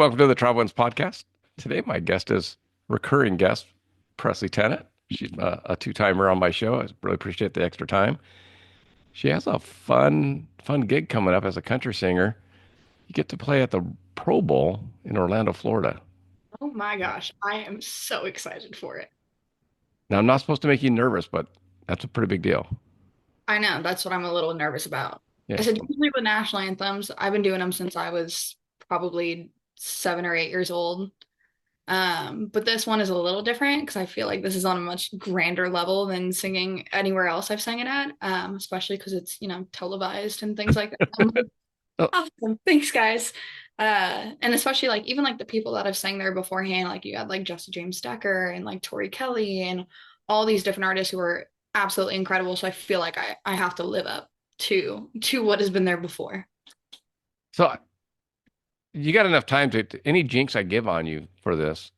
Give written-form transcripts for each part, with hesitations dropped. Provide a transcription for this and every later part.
welcome to the Travel Ones podcast. Today, my guest is recurring guest Presley Tennant. She's a two-timer on my show. I really appreciate the extra time. She has a fun gig coming up as a country singer. You get to play at the Pro Bowl in Orlando, Florida. Oh my gosh, I am so excited for it. Now, I'm not supposed to make you nervous, but that's a pretty big deal. I know, that's what I'm a little nervous about. I Yeah. said, usually with national anthems, I've been doing them since I was probably 7 or 8 years old. But this one is a little different because I feel like this is on a much grander level than singing anywhere else I've sang it at, especially because it's, televised and things like that. I'm like, Oh, awesome. Thanks, guys. And especially like even like the people that have sang there beforehand, like you had like Jesse James Decker and like Tori Kelly and all these different artists who are absolutely incredible. So I feel like I have to live up to what has been there before. so you got enough time any jinx I give on you for this,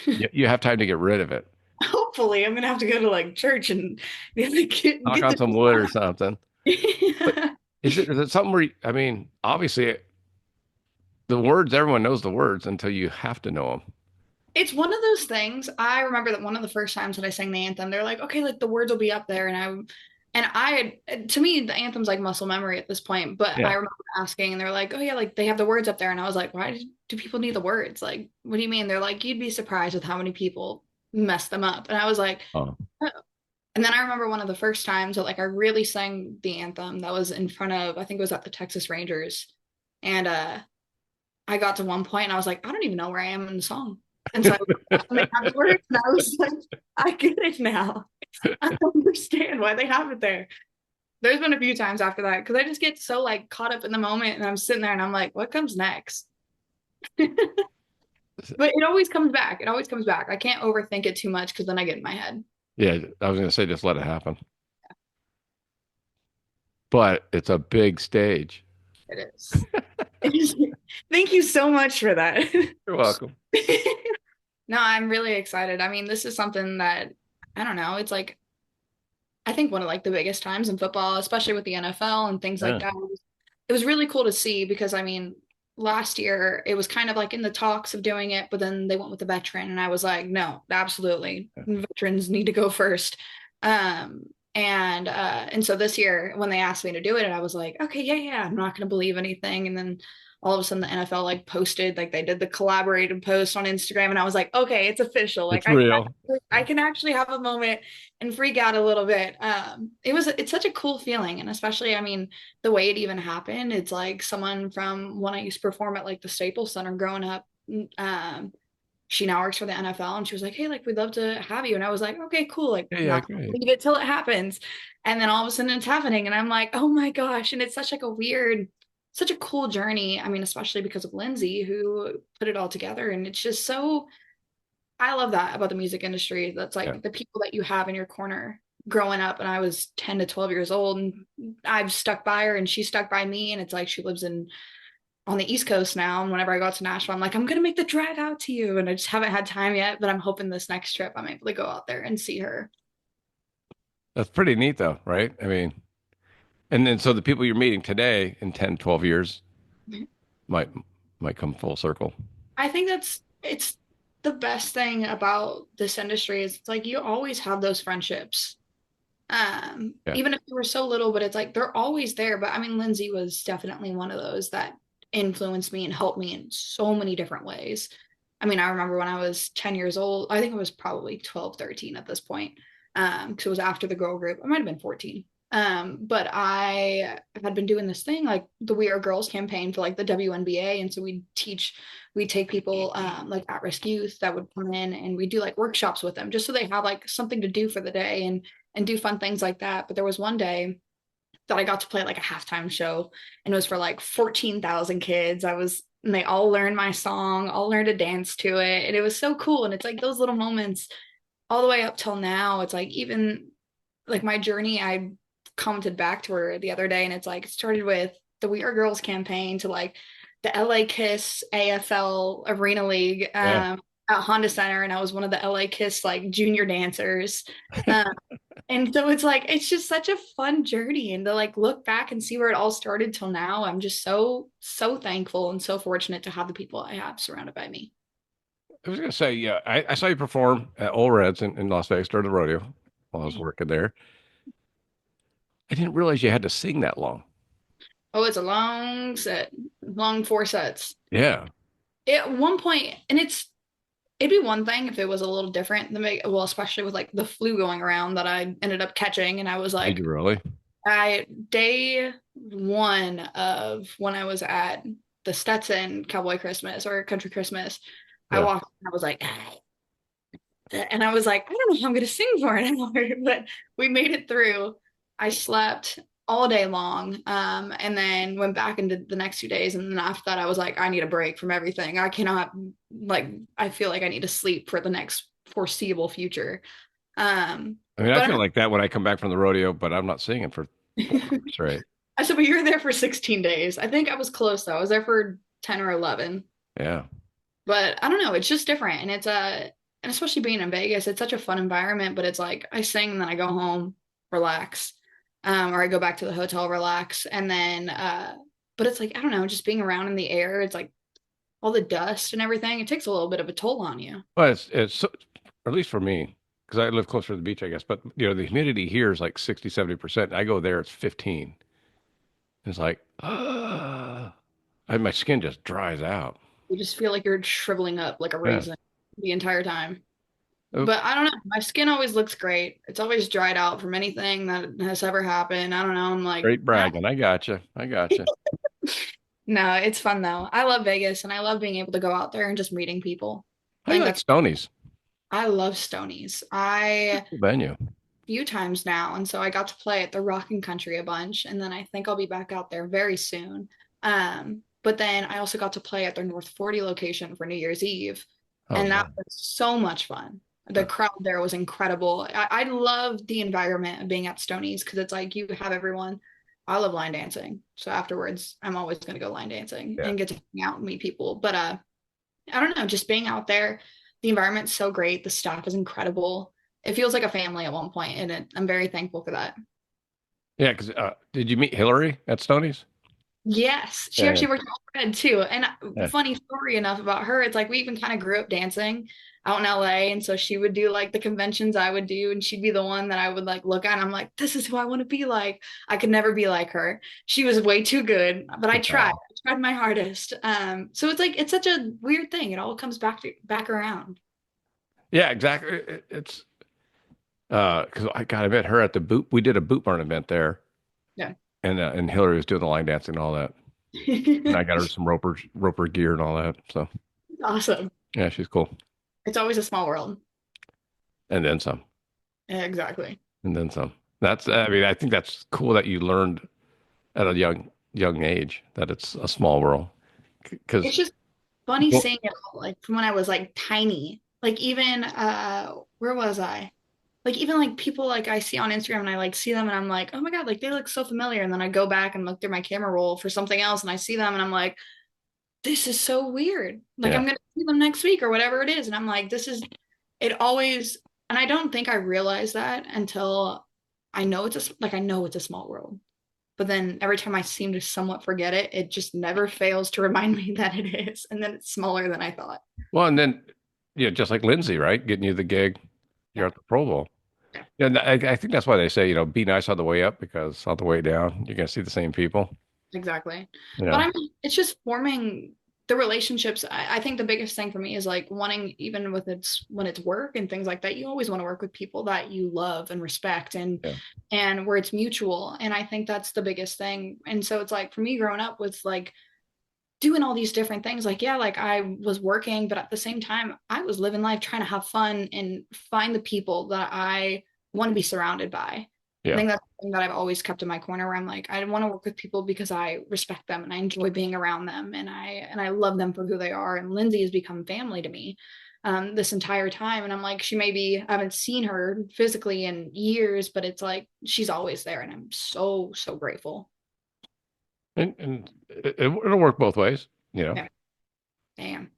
you have time to get rid of it. Hopefully, I'm gonna have to go to like church and Knock get on this. some wood or something. But Yeah. is it something where, I mean, obviously the words, everyone knows the words until you have to know them. It's one of those things. I remember that one of the first times that I sang the anthem, they're like, okay, like the words will be up there. To me, the anthem's like muscle memory at this point. But I Yeah. remember asking, and they're like, oh, yeah, like they have the words up there. And I was like, do people need the words? Like, what do you mean? They're like, you'd be surprised with how many people mess them up. And I was like, Oh, oh. And then I remember one of the first times that like I really sang the anthem that was in front of, I think it was at the Texas Rangers. And I got to one point and I was like, I don't even know where I am in the song. And so I looked up and they had the words and I was like, I get it now. I understand why they have it there. There's been a few times after that because I just get so like caught up in the moment and I'm sitting there and I'm like, what comes next? But it always comes back. It always comes back. I can't overthink it too much because then I get in my head. yeah. I was going to say just let it happen, but it's a big stage. It is. It is. Thank you so much for that. You're welcome. No, I'm really excited. I mean, this is something that I don't know. It's like I think one of like the biggest times in football, especially with the NFL and things like Yeah. that. It was really cool to see because I mean, last year it was kind of like in the talks of doing it, but then they went with the veteran, and I was like, no, absolutely, veterans need to go first. Um, and so this year when they asked me to do it, and I was like, okay, yeah, yeah, I'm not going to believe anything, and then all of a sudden the NFL like posted like they did the collaborated post on Instagram, and I was like, okay, it's official. Like It's real. I can actually have a moment and freak out a little bit. It's such a cool feeling, and especially I mean the way it even happened, it's like someone from when I used to perform at like the Staples Center growing up. Um, she now works for the NFL, and she was like, "Hey, like we'd love to have you." And I was like, "Okay, cool. Like Yeah, yeah, not gonna great. believe it till it happens." And then all of a sudden it's happening, and I'm like, "Oh my gosh!" And it's such like a weird, such a cool journey. I mean, especially because of Lindsay who put it all together, and it's just so. I love that about the music industry. That's Yeah. like the people that you have in your corner. Growing up, and I was 10 to 12 years old, and I've stuck by her, and she stuck by me, and it's like she lives in on the East Coast now. And whenever I go out to Nashville, I'm like, I'm gonna make the drive out to you. And I just haven't had time yet, but I'm hoping this next trip I'm able to go out there and see her. That's pretty neat though, right? I mean, and then so the people you're meeting today in 10, 12 years might might come full circle. I think it's the best thing about this industry is it's like you always have those friendships. Yeah. Even if they were so little, but it's like they're always there. But I mean, Lindsay was definitely one of those that influenced me and helped me in so many different ways. I mean, I remember when I was 10 years old, I think it was probably 12, 13 at this point. Because it was after the girl group. I might have been 14. But I had been doing this thing like the We Are Girls campaign for like the WNBA. And so we take people like at-risk youth that would come in and we do like workshops with them just so they have like something to do for the day and do fun things like that. But there was one day that I got to play like a halftime show and it was for like 14,000 kids. And they all learned my song, all learned to dance to it. And it was so cool. And it's like those little moments all the way up till now. It's like even like my journey, I commented back to her the other day and it's like it started with the We Are Girls campaign to like the LA Kiss AFL Arena League Yeah. at Honda Center. And I was one of the LA Kiss like junior dancers. Um, And so it's like it's just such a fun journey, and to like look back and see where it all started till now, I'm just so thankful and so fortunate to have the people I have surrounded by me. I was gonna say, yeah, I saw you perform at Old Reds in Las Vegas during the rodeo while I was working there. I didn't realize you had to sing that long. Oh, it's a long set, long 4 sets. Yeah. At one point, and it'd be one thing if it was a little different than well, especially with like the flu going around that I ended up catching, and I was Did you like, really? I day one of when I was at the Stetson Cowboy Christmas or Country Christmas, I Yeah. walked and I was like, "Ah," and I was like, I don't know how I'm gonna sing for an hour, but we made it through. I slept all day long, and then went back into the next 2 days, and then after that, I was like, I need a break from everything. I cannot like I feel like I need to sleep for the next foreseeable future. I mean, I But feel like that when I come back from the rodeo, but I'm not singing for 4 hours straight. I said, but you were there for 16 days. I think I was close though. I was there for 10 or 11. Yeah. But I don't know, it's just different. And it's a and especially being in Vegas, it's such a fun environment, but it's like I sing and then I go home, relax. Or I go back to the hotel, relax. And then but it's like, I don't know, just being around in the air, it's like all the dust and everything, it takes a little bit of a toll on you. Well, at least for me, because I live closer to the beach, I guess. But the humidity here is like 60, 70%. I go there, it's 15. It's like, my skin just dries out. You just feel like you're shriveling up like a Yeah. raisin the entire time. Oh, But I don't know. My skin always looks great. It's always dried out from anything that has ever happened. I don't know. I'm like, great bragging. I got you. I got you. no, it's fun though. I love Vegas and I love being able to go out there and just meeting people. I How you think like that's, Stonies? I love Stonies. I Cool venue. few times now. And so I got to play at the Rock and Country a bunch. And then I think I'll be back out there very soon. But then I also got to play at their North 40 location for New Year's Eve. Oh, And that no. was so much fun. The crowd there was incredible. I love the environment of being at Stonies because it's like you have everyone. I love line dancing. So afterwards, I'm always going to go line dancing Yeah. and get to hang out and meet people. But I don't know, just being out there, the environment's so great. The staff is incredible. It feels like a family at one point, and I'm very thankful for that. Yeah. Because did you meet Hillary at Stonies? Yes, she Yeah. Yeah. actually worked at Red too. And Yeah. funny story enough about her, it's like we even kind of grew up dancing out in LA. And so she would do like the conventions I would do, and she'd be the one that I would like look at. And I'm like, this is who I want to be like. I could never be like her. She was way too good, but I tried. No. I tried my hardest. So it's like it's such a weird thing. It all comes back around. Yeah, exactly. It's because I got I met her at the boot. We did a boot barn event there, Yeah. and Hillary was doing the line dancing and all that. And I got her some roper gear and all that. So Awesome. yeah, she's cool. It's always a small world. And then some. Exactly. And then some. That's I mean, I think that's cool that you learned at a young age that it's a small world. It's Because just funny well, seeing it all, like from when I was like tiny. Like even where was I? Like even like people like I see on Instagram and I like see them and I'm like, oh my God, like they look so familiar. And then I go back and look through my camera roll for something else and I see them and I'm like, this is so weird. Like yeah, I'm gonna see them next week or whatever it is. And I'm like, this is it always and I don't think I realized that until I know I know it's a small world. But then every time I seem to somewhat forget it, it just never fails to remind me that it is. And then it's smaller than I thought. well, and then just like Lindsay, right? Getting you the gig, you're Yeah, at the Pro Bowl. yeah, Yeah, and I think that's why they say, be nice on the way up because on the way down, you're gonna see the same people. exactly. You But know, I mean, it's just forming the relationships. I think the biggest thing for me is like wanting, even with its when it's work and things like that, you always want to work with people that you love and respect yeah, and where it's mutual. And I think that's the biggest thing. And so it's like for me growing up with like doing all these different things like yeah like I was working but at the same time I was living life trying to have fun and find the people that I want to be surrounded by. I yeah. think that's the thing that I've always kept in my corner where I'm like I want to work with people because I respect them and I enjoy being around them and I love them for who they are. And Lindsay has become family to me this entire time. And I'm like she maybe I haven't seen her physically in years but it's like she's always there and I'm so grateful. And it'll work both ways. Yeah, damn.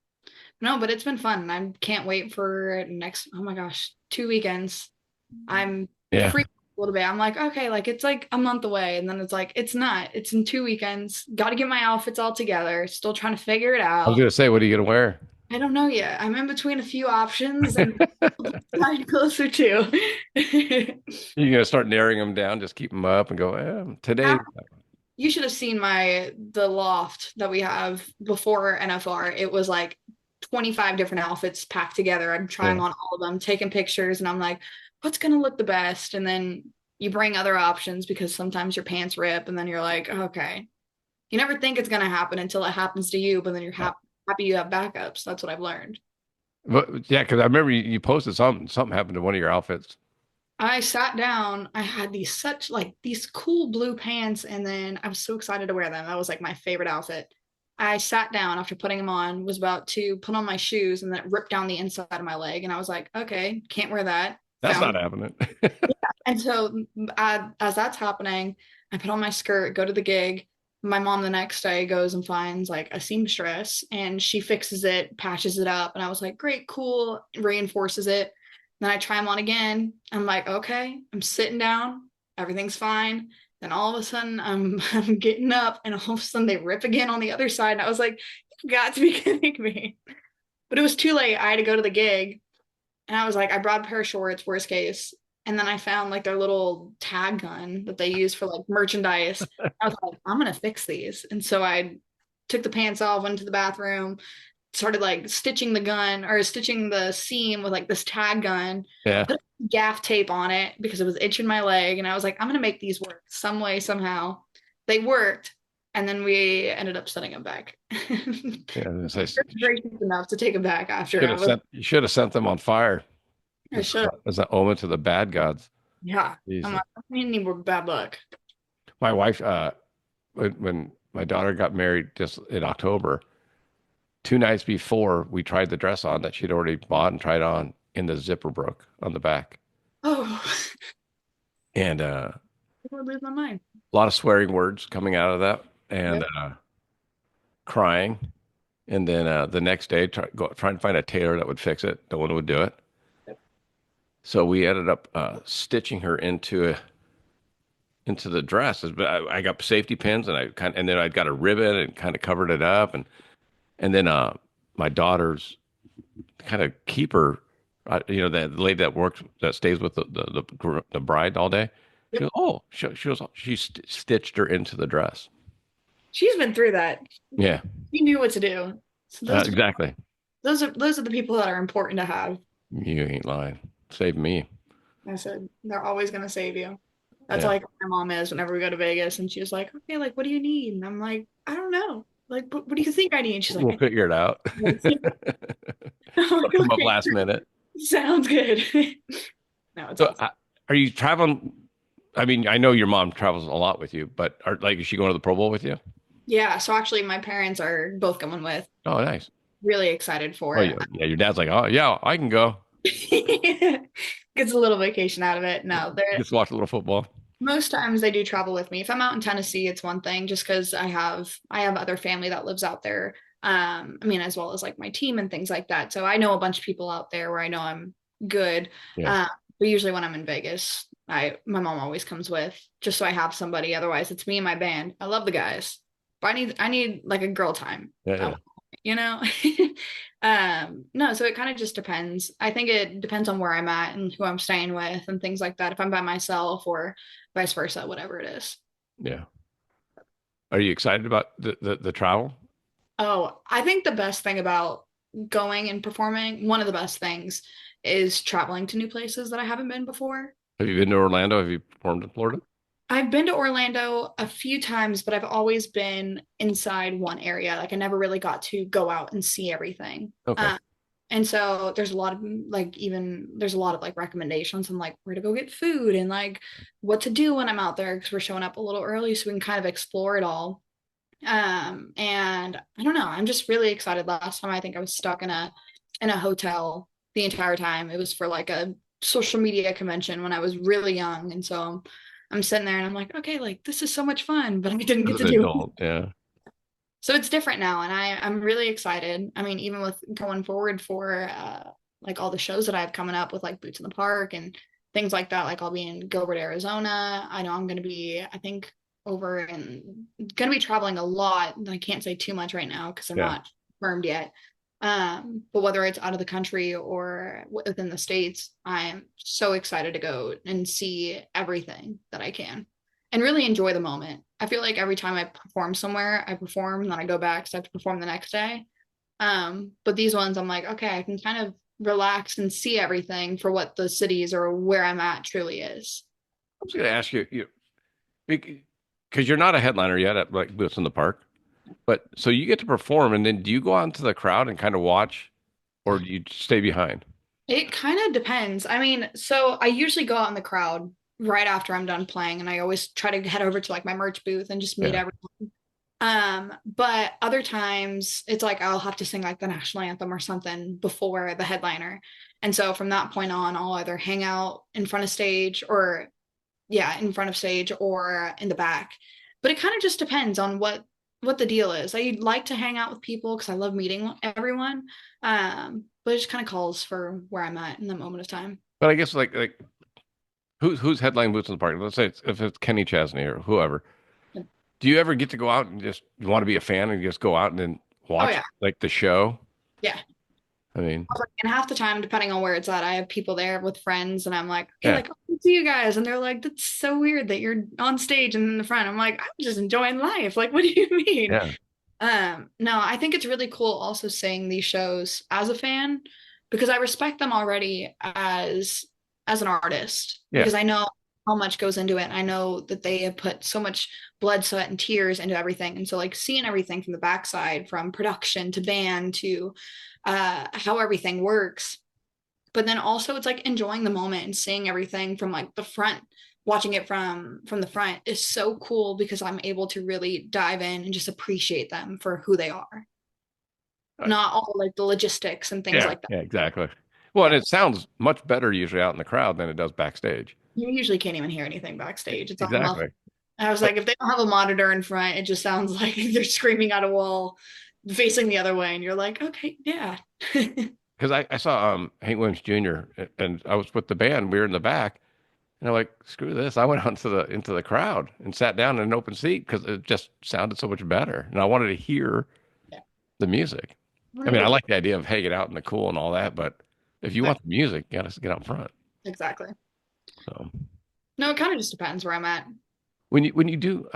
No, but it's been fun. I can't wait for next, oh my gosh, 2 weekends. I'm Yeah. free little bit. I'm like, okay, like it's like a month away. And then it's like, it's not. It's in 2 weekends. Got to get my outfits all together. Still trying to figure it I was out. gonna say, what are you gonna wear? I don't know yet. I'm in between a few options and I'm closer to. You're gonna start narrowing them down, just keep them up and go, today. You should have seen the loft that we have before NFR. It was like 25 different outfits packed together. I'm trying Yeah, on all of them, taking pictures, and I'm like, what's gonna look the best? And then you bring other options because sometimes your pants rip, and then you're like, okay. You never think it's gonna happen until it happens to you, but then you're happy you have backups. That's what I've learned. but yeah, because I remember you posted something happened to one of your outfits. I sat down. I had these cool blue pants, and then I was so excited to wear them. That was like my favorite outfit. I sat down after putting them on, was about to put on my shoes, and then it ripped down the inside of my leg. And I was like, okay, can't wear that. That's Found not happening. and so as that's happening, I put on my skirt, go to the gig. My mom the next day goes and finds like a seamstress and she fixes it, patches it up. And I was like, great, cool, reinforces it. Then I try them on again. I'm like, okay, I'm sitting down, everything's fine. Then all of a sudden I'm getting up and all of a sudden they rip again on the other side. And I was like, you got to be kidding me. But it was too late. I had to go to the gig. And I was like, I brought a pair of shorts, worst case. And then I found like their little tag gun that they use for like merchandise. I was like, I'm gonna fix these. And so I took the pants off, went to the bathroom, started like stitching the gun or stitching the seam with like this tag gun, Yeah, put gaff tape on it because it was itching my leg. And I was like, I'm gonna make these work some way, somehow. They worked. And then we ended up sending them back. yeah. So Gracious enough to take them back after should I have was, sent you should have sent them on fire I should have. as an omen to the bad gods. Yeah. I'm Jesus. like, I need more bad luck. My wife, when my daughter got married just in October, 2 nights before we tried the dress on that she'd already bought and tried on, and the zipper broke on the back, Oh, and I would lose my mind. a lot of swearing words coming out of that, and Yep. crying. And then the next day, trying to find a tailor that would fix it. No one would do it. Yep. So we ended up stitching her into the dress. But I got safety pins, and then I got a ribbon and kind of covered it up, and then my daughter's kind of keeper, the lady that works that stays with the bride all day. She Yep. goes, oh, she stitched her into the dress. She's been through that. Yeah, She knew what to do. So exactly. those are the people that are important to have. You ain't lying. Save me. I said they're always gonna save you. That's Yeah, like my mom is whenever we go to Vegas, and she's like, "Okay, like, what do you need?" And I'm like, "I don't know. Like, what do you think I need?" And she's like, we'll figure it out. It'll come up "Okay, last minute. sounds good." No, it's So, awesome. are you traveling? I mean, I know your mom travels a lot with you, but is she going to the Pro Bowl with you? Yeah. So actually, my parents are both going with. Oh, nice. Really excited for Oh, it. yeah, yeah. Your dad's like, oh, yeah, I can go. Gets a little vacation out of it. No, they're Just watch a little football. most times they do travel with me. If I'm out in Tennessee, it's one thing just because I have other family that lives out there. I mean, as well as like my team and things like that. So I know a bunch of people out there where I know I'm good. Yeah, Uh, but usually when I'm in Vegas, my mom always comes with just so I have somebody. Otherwise, it's me and my band. I love the guys, but I need like a girl time. yeah, I yeah. you know no, so it kind of just depends. I think it depends on where I'm at and who I'm staying with and things like that, if I'm by myself or vice versa, whatever it is. Yeah. Are you excited about the travel? Oh, I think the best thing about going and performing, one of the best things, is traveling to new places that I haven't been before. Have you been to Orlando? Have you performed in Florida? I've been to Orlando a few times, but I've always been inside one area. Like I never really got to go out and see everything. Okay. And so there's a lot of there's a lot of like recommendations on like where to go get food and like what to do when I'm out there because we're showing up a little early so we can kind of explore it all. And I don't know, I'm just really excited. Last time I think I was stuck in a hotel the entire time. It was for like a social media convention when I was really young. And so I'm sitting there and I'm like, okay, like this is so much fun, but I didn't As get an to do it. adult, yeah. So it's different now, and I'm really excited. I mean, even with going forward for like all the shows that I have coming up with like Boots in the Park and things like that. Like I'll be in Gilbert, Arizona. I know I'm going to be, I think, over and going to be traveling a lot. I can't say too much right now because I'm Yeah. not confirmed yet. But whether it's out of the country or within the States, I'm so excited to go and see everything that I can and really enjoy the moment. I feel like every time I perform somewhere, I perform, then I go back, so I have to perform the next day. But these ones, I'm like, okay, I can kind of relax and see everything for what the cities or where I'm at truly is. I was going to ask you, because you're not a headliner yet at like Boots in the Park, but so you get to perform, and then do you go out into the crowd and kind of watch, or do you stay behind? It kind of depends. I mean, so I usually go out in the crowd right after I'm done playing, and I always try to head over to like my merch booth and just meet Yeah. everyone. But other times it's like I'll have to sing like the national anthem or something before the headliner. And so from that point on, I'll either hang out in front of stage or yeah, in front of stage or in the back. But it kind of just depends on what the deal is. I like to hang out with people because I love meeting everyone. But it just kind of calls for where I'm at in the moment of time. But I guess like who's headlining Boots in the Park? Let's say if it's Kenny Chesney or whoever. Do you ever get to go out and just you want to be a fan and just go out and then Oh watch yeah, like the show? yeah. I mean, And half the time, depending on where it's at, I have people there with friends, and I'm like, okay, yeah, like, I see you guys, and they're like, that's so weird that you're on stage and in the front. I'm like, I'm just enjoying life. Like, what do you mean? yeah, No, I think it's really cool also seeing these shows as a fan because I respect them already as an artist yeah. because I know how much goes into it. I know that they have put so much blood, sweat, and tears into everything. And so like seeing everything from the backside, from production to band to how everything works. But then also it's like enjoying the moment and seeing everything from like the front, watching it from the front is so cool because I'm able to really dive in and just appreciate them for who they are, Uh, not all like the logistics and things Yeah, like that. yeah, exactly. Well, and Yeah. it sounds much better usually out in the crowd than it does backstage. You usually can't even hear anything backstage. It's all muffled. Exactly. I was Like, like, if they don't have a monitor in front, it just sounds like they're screaming at a wall facing the other way. And you're like, okay, yeah. because I saw Hank Williams Jr. And I was with the band. We were in the back, and I'm like, screw this. I went out into the crowd and sat down in an open seat because it just sounded so much better, and I wanted to hear Yeah. the music. I mean, I like the idea of hanging out in the cool and all that, but if you want the music, you got to get out front. Exactly. So No, it kind of just depends where I'm at. when you do,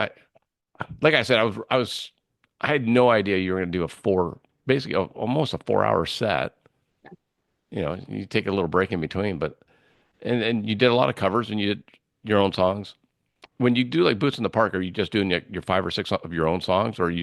like I said, I had no idea you were going to do basically almost a 4 hour set. You know, you take a little break in between, but and you did a lot of covers and you did your own songs. When you do like Boots in the Park, are you just doing like your five or six of your own songs, or do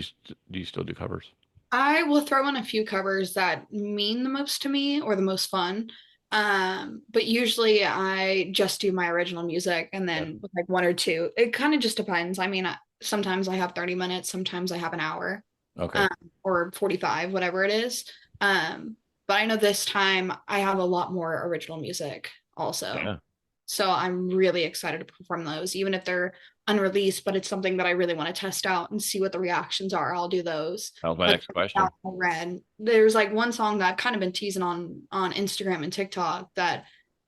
you still do covers? I will throw in a few covers that mean the most to me or the most fun. But usually I just do my original music and Yeah. then with like one or two. It kind of just depends. I mean, sometimes I have 30 minutes, sometimes I have an hour, Okay. um, or 45, whatever it is. But I know this time I have a lot more original music also. Yeah. So I'm really excited to perform those, even if they're unreleased, but it's something that I really want to test out and see what the reactions are. I'll do those. That was my Like next question. out I read. There's like one song that I've kind of been teasing on Instagram and TikTok that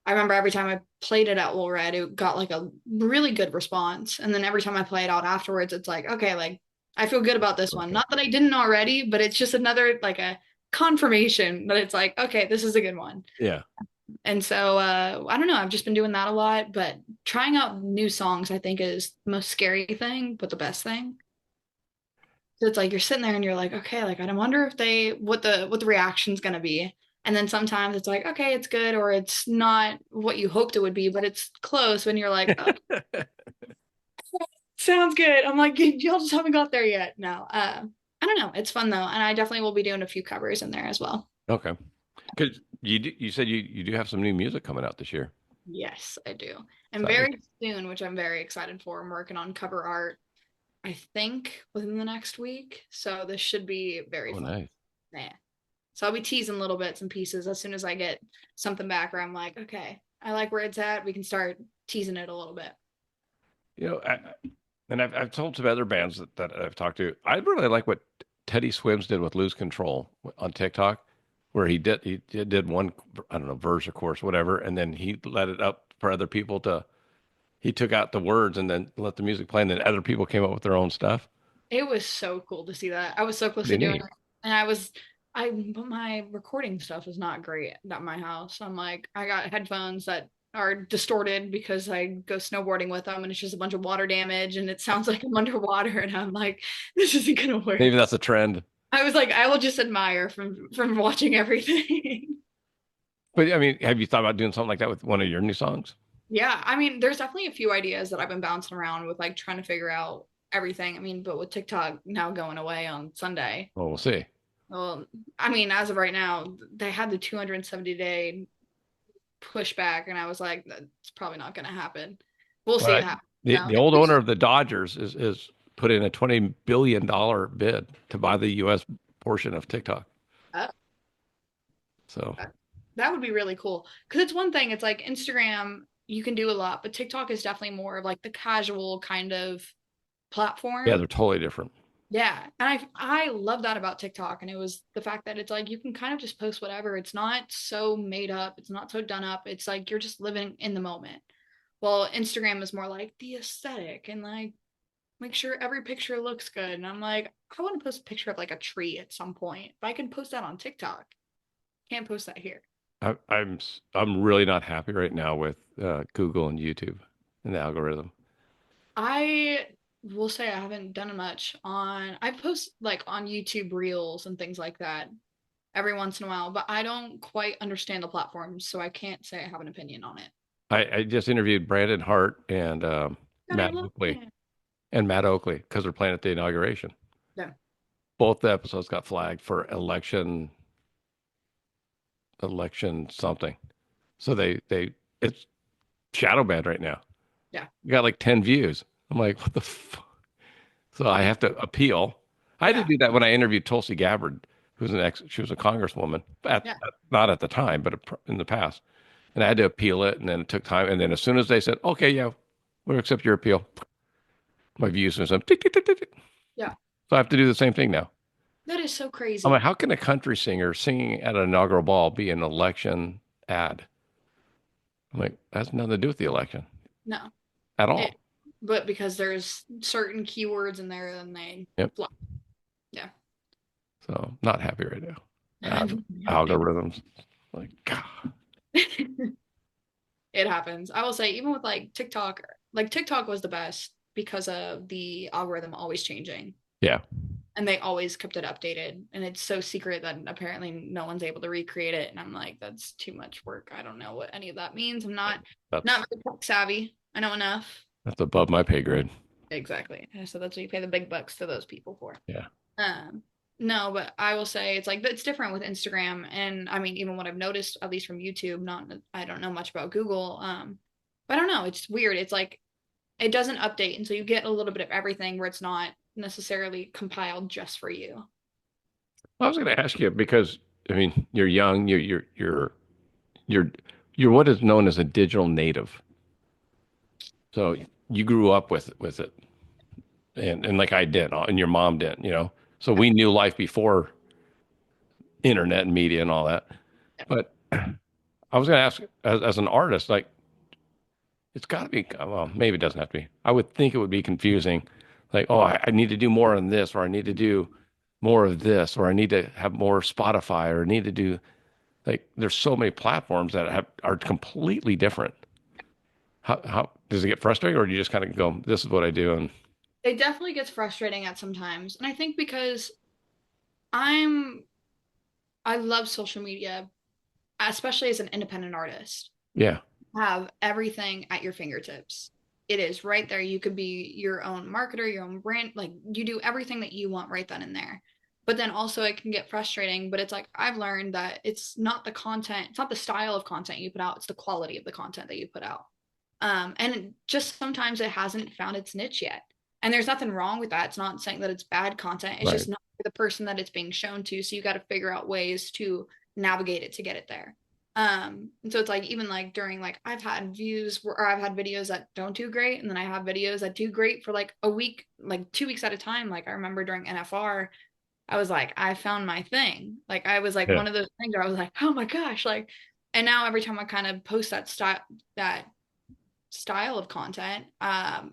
I remember every time I played it at Will Red, it got like a really good response. And then every time I play it out afterwards, it's like, okay, like I feel good about this one. Okay. Not that I didn't already, but it's just another like a confirmation that it's like, okay, this is a good one. Yeah. And so I don't know, I've just been doing that a lot, but trying out new songs I think is the most scary thing, but the best thing. So it's like you're sitting there and you're like, okay, like I don't wonder if they what the reaction's gonna be. And then sometimes it's like, okay, it's good or it's not what you hoped it would be, but it's close when you're like, oh, sounds good. I'm like, y'all just haven't got there yet. No. I don't know. It's fun though. And I definitely will be doing a few covers in there as well. Okay. Because you said you do have some new music coming out this year. Yes, I do. And Exciting. very soon, which I'm very excited for. I'm working on cover art, I think, within the next week. So this should be very Oh, fun. nice. Yeah. So I'll be teasing little bits and pieces as soon as I get something back where I'm like, okay, I like where it's at. We can start teasing it a little bit. You know, and I've told some other bands that I've talked to. I really like what Teddy Swims did with "Lose Control" on TikTok, where he did one, I don't know, verse or chorus, whatever, and then he let it up for other people to, he took out the words and then let the music play, and then other people came up with their own stuff. It was so cool to see that. I was so close to Pretty doing neat. it. And but my recording stuff is not great at my house. I'm like, I got headphones that are distorted because I go snowboarding with them and it's just a bunch of water damage and it sounds like I'm underwater. And I'm like, this isn't gonna Maybe work. that's a trend. I was like, I will just admire from watching everything. But I mean, have you thought about doing something like that with one of your new songs? Yeah, I mean, there's definitely a few ideas that I've been bouncing around with, like trying to figure out everything. I mean, but with TikTok now going away on Sunday, Well, we'll see. well, I mean, as of right now, they had the 270-day pushback, and I was like, that's probably not going to happen. We'll see But what happens. the old owner of the Dodgers is put in a $20 billion bid to buy the U.S. portion of TikTok. Uh, So that would be really cool because it's one thing. It's like Instagram, you can do a lot, but TikTok is definitely more of like the casual kind of yeah, platform. they're totally different. Yeah, and I love that about TikTok, and it was the fact that it's like you can kind of just post whatever. It's not so made up. It's not so done up. It's like you're just living in the moment. Well, Instagram is more like the aesthetic and like make sure every picture looks good. And I'm like, I want to post a picture of like a tree at some point. If I can post that on TikTok, can't post that here. I'm really not happy right now with Google and YouTube and the algorithm. I will say I haven't done much on. I post like on YouTube Reels and things like that every once in a while, but I don't quite understand the platform, so I can't say I have an opinion on it. I just interviewed Brandon Hart and God, I Matt love Oakley it. because they're playing at the inauguration. Yeah, Both the episodes got flagged for election something. So they it's shadow banned right now. yeah, You got like 10 views. I'm like, what the So I have to appeal. I had to yeah, do that when I interviewed Tulsi Gabbard, she was a congresswoman, yeah, not at the time, but in the past. And I had to appeal it, and then it took time. And then as soon as they said, okay, yeah, we'll accept your appeal, my views went up. Tick, tick, tick, tick, tick. yeah. So I have to do the same thing now. That is so I'm like, crazy. how can a country singer singing at an inaugural ball be an election ad? I'm like, that has nothing to do with the election No, at it, all. but because there's certain keywords in there, then they Yep. fly. Yeah. So not happy right now. It Algorithms. Like, God. happens. I will say, even with like TikTok was the best because of the algorithm always changing. Yeah. And they always kept it updated. And it's so secret that apparently no one's able to recreate it. And I'm like, that's too much work. I don't know what any of that means. I'm not That's very tech savvy. I know enough. that's above my pay grade. Exactly. So that's what you pay the big bucks to those people for. Yeah. Um, no, but I will say it's like it's different with Instagram, and I mean even what I've noticed, at least from YouTube. Not I don't know much about Google. But I don't know. It's weird. It's like it doesn't update, and so you get a little bit of everything where it's not necessarily compiled just for you. I was going to ask you because I mean you're young, you're you're what is known as a digital native. So you grew up with it, and like I did, and your mom did, you know. So Yeah, we knew life before internet and media and all that. yeah. But I was going to ask, as an artist, like it's got to be, well, maybe it doesn't have to be. I would think it would be confusing, like, oh, I need to do more on this, or I need to do more of this, or I need to have more Spotify, or I need to do like. There's so many platforms that are completely different. How does it get frustrating, or do you just kind of go, this is what I do, and It definitely gets frustrating at some times, and I think because I'm I love social media, especially as an independent artist. yeah, Have everything at your fingertips. It is right there. You could be your own marketer, your own brand. Like you do everything that you want right then and there. But then also it can get frustrating. But it's like I've learned that it's not the content, it's not the style of content you put out, it's the quality of the content that you put out. And just sometimes it hasn't found its niche yet. And there's nothing wrong with that. It's not saying that it's bad content. It's right, just not for the person that it's being shown to. So you got to figure out ways to navigate it to get it there. And so it's like even like during like I've had views where or I've had videos that don't do great, and then I have videos that do great for like a week, like 2 weeks at a time. Like I remember during NFR, I was like, I found my thing. Like I was like yeah, one of those things where I was like, oh my gosh, like, and now every time I kind of post that style of content,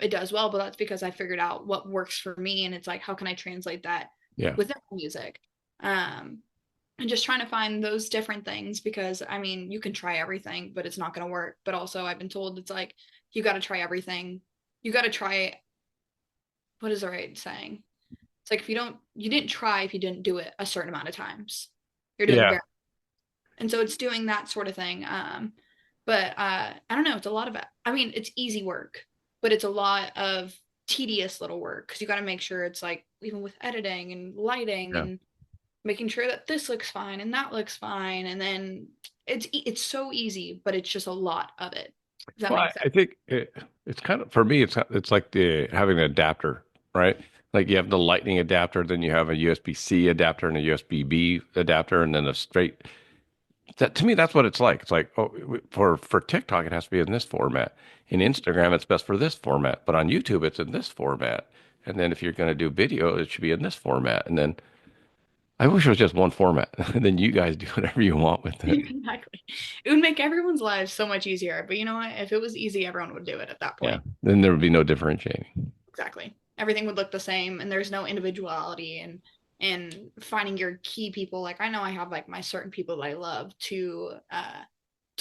it does well, but that's because I figured out what works for me. And it's like, how can I translate that Yeah. within music? Um, and just trying to find those different things because I mean, you can try everything, but it's not going to work. But also, I've been told it's like, you got to try everything. You got to try, what is the right saying? It's like, if you didn't try if you didn't do it a certain amount of times. You're doing Yeah. very, and so it's doing that sort of thing. But I don't know. It's a lot of, I mean, it's easy work, but it's a lot of tedious little work because you got to make sure it's like, even with editing and lighting Yeah. and making sure that this looks fine and that looks fine. And then it's so easy, but it's just a lot of it. Does that Well, make sense? I think it's kind of for me. It's like the having an adapter, right? Like you have the lightning adapter, then you have a USB-C adapter and a USB-B adapter, and then a straight. That to me, that's what it's like. It's like for TikTok, it has to be in this format. In Instagram, it's best for this format, but on YouTube, it's in this format. And then if you're going to do video, it should be in this format. And then I wish it was just one format. And then you guys do whatever you want with it. Exactly. It would make everyone's lives so much easier. But you know what? If it was easy, everyone would do it at that Yeah. point. Then there would be no differentiating. Exactly. Everything would look the same and there's no individuality and finding your key people. Like I know I have like my certain people that I love to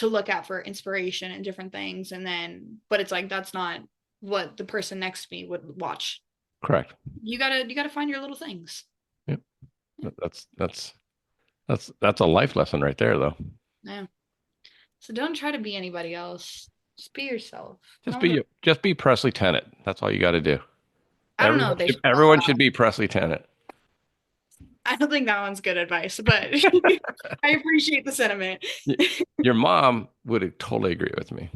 look at for inspiration and different things. And then but it's like that's not what the person next to me would watch. Correct. You gotta find your little things. Yep. That's a life lesson right there, though. Yeah. So don't try to be anybody else. Just be yourself. Just No one be just be Presley Tennant. That's all you got to do. I don't know if they should call it Everyone out. should be Presley Tennant. I don't think that one's good advice, but I appreciate the sentiment. Y- Your mom would totally agree with me.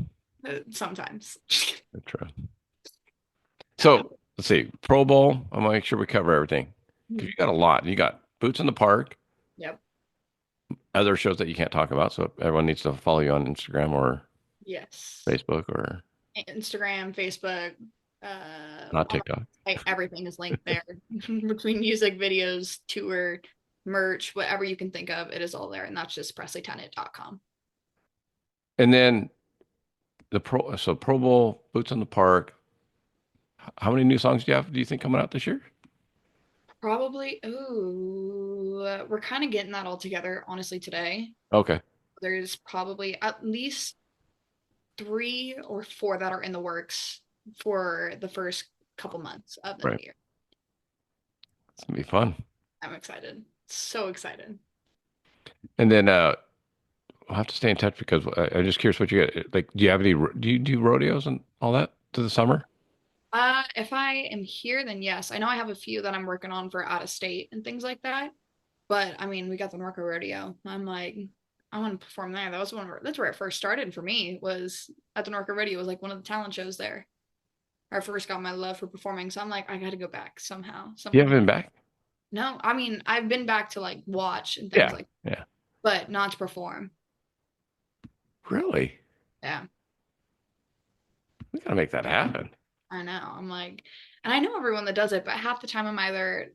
Sometimes. That's true. Uh, So let's see. Pro Bowl. I'm gonna make sure we cover everything because you got a lot. You got Boots in the Park, yep. other shows that you can't talk about. So everyone needs to follow you on Instagram or Yes. Facebook or Instagram, Facebook, not on TikTok. my site, everything is linked there between music videos, tour, merch, whatever you can think of, it is all there. And that's just presleytennant.com. And then Pro Bowl, Boots in the Park. How many new songs do you think coming out this year? Probably, oh, we're kind of getting that all together, honestly, today. Okay. There's probably at least 3 or 4 that are in the works for the first couple months of the new Right. year. It's gonna be fun. I'm excited. So excited. And then we'll have to stay in touch because I'm just curious what you get. Like, do you have any? Do you do rodeos and all that to the summer? If I am here, then yes. I know I have a few that I'm working on for out of state and things like that. But I mean, we got the Norco rodeo. I'm like, I want to perform there. That was that's where it first started for me, was at the Norco rodeo. It was like one of the talent shows there. Where I first got my love for performing. So I'm like, I gotta go back somehow, some You haven't way. been back? No, I mean, I've been back to like watch and things Yeah. like, Yeah. but not to perform. Really? Yeah. We gotta make that happen. I know. I'm like, and I know everyone that does it, but half the time I'm either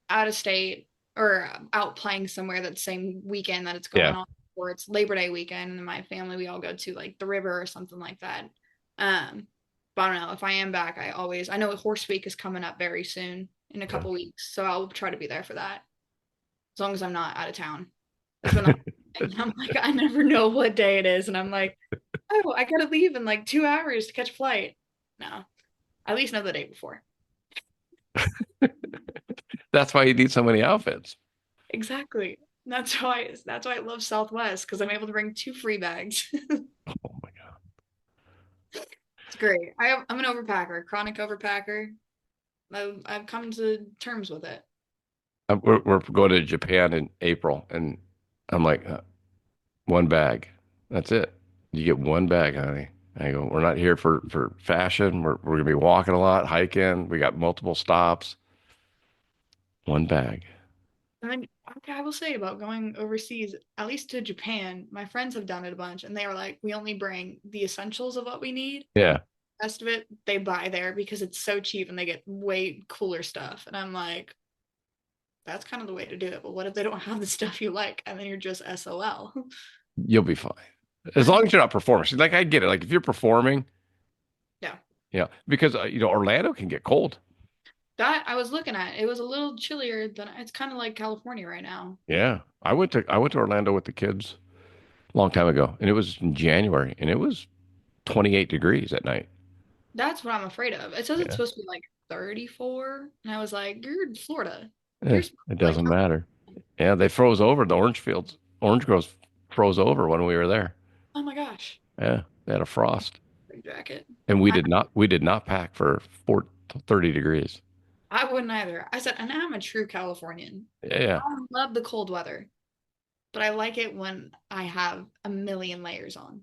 out of state or out playing somewhere that same weekend that it's Yeah. going on, or it's Labor Day weekend, and my family we all go to like the river or something like that. But I don't know if I am back. I know Horse Week is coming up very soon in a Yeah. couple weeks, so I'll try to be there for that as long as I'm not out of town. That's been the thing. I'm like, I never know what day it is, and I'm like, oh, I gotta leave in like 2 hours to catch a flight. No, at least know the day before. That's why you need so many outfits. Exactly. That's why I love Southwest because I'm able to bring 2 free bags. Oh my God. It's great. I'm an overpacker, chronic overpacker. I've come to terms with it. We're going to Japan in April, and I'm like, one bag. That's it. You get one bag, honey. I go, we're not here for fashion. We're gonna be walking a lot, hiking. We got multiple stops. One bag. And then, okay, I will say about going overseas, at least to Japan, my friends have done it a bunch, and they are like, we only bring the essentials of what we need. Yeah. The rest of it, they buy there because it's so cheap and they get way cooler stuff. And I'm like, that's kind of the way to do it. But what if they don't have the stuff you like and then you're just SOL? You'll be fine. As long as you're not performing. See, like I get it. Like if you're performing, Yeah, because Orlando can get cold. That I was looking at. It was a little chillier than it's kind of like California right now. Yeah, I went to Orlando with the kids a long time ago, and it was in January, and it was 28 degrees at night. That's what I'm afraid of. It says it's Yeah, supposed to be like 34, and I was like, "You're in Florida. eh, it Like, doesn't matter. Yeah, they froze over the orange fields. Orange groves froze over when we were there. oh my gosh, Yeah, they had a frost, big jacket." and we I did not we did not pack for 30 degrees. I wouldn't either. I said, and I'm a true Californian. Yeah, yeah. I love the cold weather, but I like it when I have a million layers on.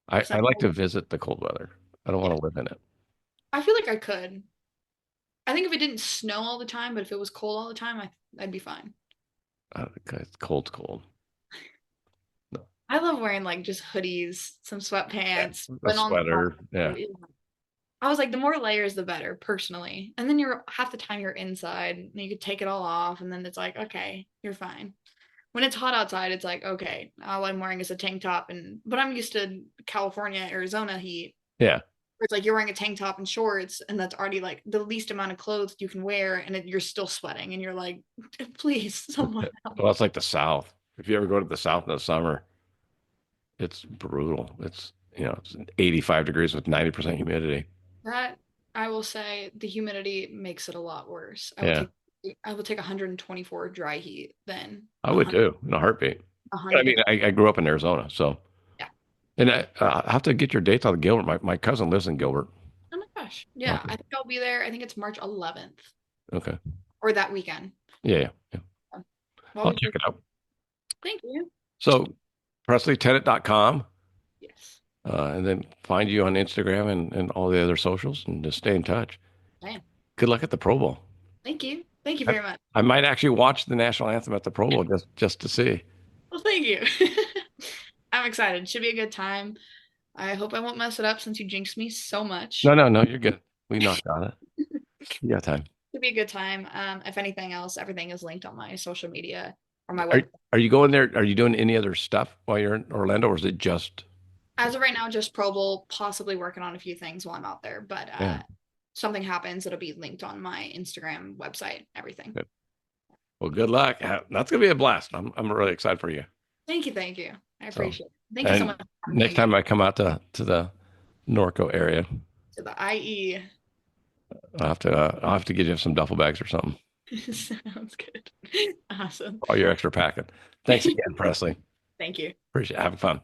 I So like to visit the cold weather. I don't yeah, want to live in it. I feel like I could. I think if it didn't snow all the time, but if it was cold all the time, I'd be fine. It's cold's cold. No. I love wearing like just hoodies, some Yeah, sweatpants, a but on top, sweater. Yeah. I was like, the more layers, the better, personally. And then you're half the time you're inside, and you could take it all off, and then it's like, okay, you're fine. When it's hot outside, it's like, okay, all I'm wearing is a tank top, and but I'm used to California, Arizona heat. Yeah. Where it's like you're wearing a tank top and shorts, and that's already like the least amount of clothes you can wear, and you're still sweating, and you're like, please, someone help. Well, it's like the South. If you ever go to the South in the summer, it's brutal. It's 85 degrees with 90% humidity. That I will say the humidity makes it a lot worse. Yeah, I will take 124 dry heat than I would too in a heartbeat. But I mean, 100. I grew up in Arizona, so Yeah. and I have to get your dates on Gilbert. My cousin lives in Gilbert. Oh my gosh. Yeah, Okay. I think I'll be there. I think it's March 11th Okay. or that weekend. Yeah, yeah, yeah. Well, I'll check it out. thank you. So, PresleyTennant.com, Yes. and then find you on Instagram and all the other socials, and just stay in touch. Damn. Good luck at the Pro Bowl. Thank you. Thank you I, very much. I might actually watch the national anthem at the Pro Bowl just to see. Well, thank you. I'm excited. Should be a good time. I hope I won't mess it up since you jinxed me so No, much. no, no, you're good. We knocked on it. You got time. Should be a good time. If anything else, everything is linked on my social media or my Are web. are you going there? Are you doing any other stuff while you're in Orlando, or is it just As of right now, just Pro Bowl, possibly working on a few things while I'm out there. But yeah? something happens, it'll be linked on my Instagram website, everything. Good. Well, good luck. That's gonna be a blast. I'm really excited for you. Thank you, thank you. I So, appreciate it. Thank you so and much for having me next again time I come out to the Norco area, to the IE. I'll have to get you some duffel bags or something. Sounds good. Awesome. All your extra packing. Thanks again, Presley. Thank you. Appreciate it. Having fun.